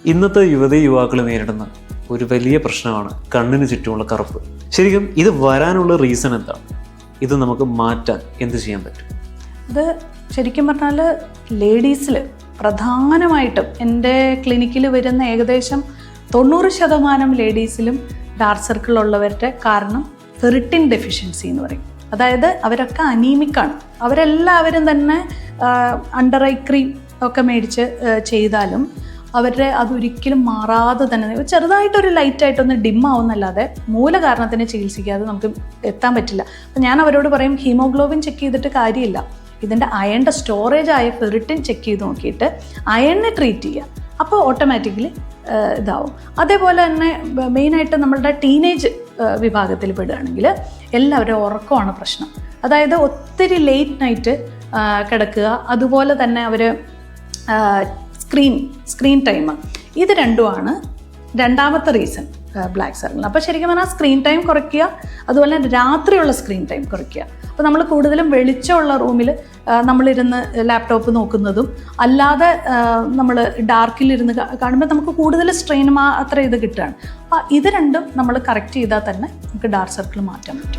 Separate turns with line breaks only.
ഇന്നത്തെ യുവാക്കൾ നേരിടുന്ന ഒരു വലിയ പ്രശ്നമാണ് കണ്ണിന് ചുറ്റുമുള്ള കറുപ്പ്. ശരിക്കും ഇത് വരാനുള്ള റീസൺ എന്താണ്? ഇത് നമുക്ക് മാറ്റാൻ എന്ത് ചെയ്യാൻ പറ്റും?
ഇത് ശരിക്കും പറഞ്ഞാൽ ലേഡീസിൽ പ്രധാനമായിട്ടും എൻ്റെ ക്ലിനിക്കിൽ വരുന്ന ഏകദേശം 90% ലേഡീസിലും ഡാർക്ക് സർക്കിൾ ഉള്ളവരുടെ കാരണം ഫെറിറ്റിൻ ഡെഫിഷ്യൻസി എന്ന് പറയും. അതായത് അവരൊക്കെ അനീമിക്കാണ്. അവരെല്ലാവരും തന്നെ അണ്ടർ ഐ ക്രീം ഒക്കെ മേടിച്ച് ചെയ്താലും അവരുടെ അതൊരിക്കലും മാറാതെ തന്നെ ചെറുതായിട്ടൊരു ലൈറ്റായിട്ടൊന്ന് ഡിമ്മാവുന്നല്ലാതെ മൂല കാരണത്തിന് ചികിത്സിക്കാതെ നമുക്ക് എത്താൻ പറ്റില്ല. അപ്പം ഞാൻ അവരോട് പറയും, ഹീമോഗ്ലോബിൻ ചെക്ക് ചെയ്തിട്ട് കാര്യമില്ല, ഇതിൻ്റെ അയണിൻ്റെ സ്റ്റോറേജ് ആയ ഫെറിറ്റിൻ ചെക്ക് ചെയ്ത് നോക്കിയിട്ട് അയണിനെ ട്രീറ്റ് ചെയ്യുക. അപ്പോൾ ഓട്ടോമാറ്റിക്കലി ഇതാവും. അതേപോലെ തന്നെ മെയിനായിട്ട് നമ്മളുടെ ടീനേജ് വിഭാഗത്തിൽ പെടുകയാണെങ്കിൽ എല്ലാവരും ഉറക്കമാണ് പ്രശ്നം. അതായത് ഒത്തിരി ലേറ്റ് നൈറ്റ് കിടക്കുക, അതുപോലെ തന്നെ അവർ സ്ക്രീൻ ടൈം, ഇത് രണ്ടുമാണ് രണ്ടാമത്തെ റീസൺ ബ്ലാക്ക് സർക്കിളിന്. അപ്പോൾ ശരിക്കും പറഞ്ഞാൽ സ്ക്രീൻ ടൈം കുറയ്ക്കുക, അതുപോലെ രാത്രിയുള്ള സ്ക്രീൻ ടൈം കുറയ്ക്കുക. അപ്പോൾ നമ്മൾ കൂടുതലും വെളിച്ചമുള്ള റൂമിൽ നമ്മളിരുന്ന് ലാപ്ടോപ്പ് നോക്കുന്നതും അല്ലാതെ നമ്മൾ ഡാർക്കിലിരുന്ന് കാണുമ്പോൾ നമുക്ക് കൂടുതൽ സ്ട്രെയിൻ അത്ര ഇത് കിട്ടുകയാണ്. അപ്പോൾ ഇത് രണ്ടും നമ്മൾ കറക്റ്റ് ചെയ്താൽ തന്നെ നമുക്ക് ഡാർക്ക് സർക്കിൾ മാറ്റാൻ പറ്റും.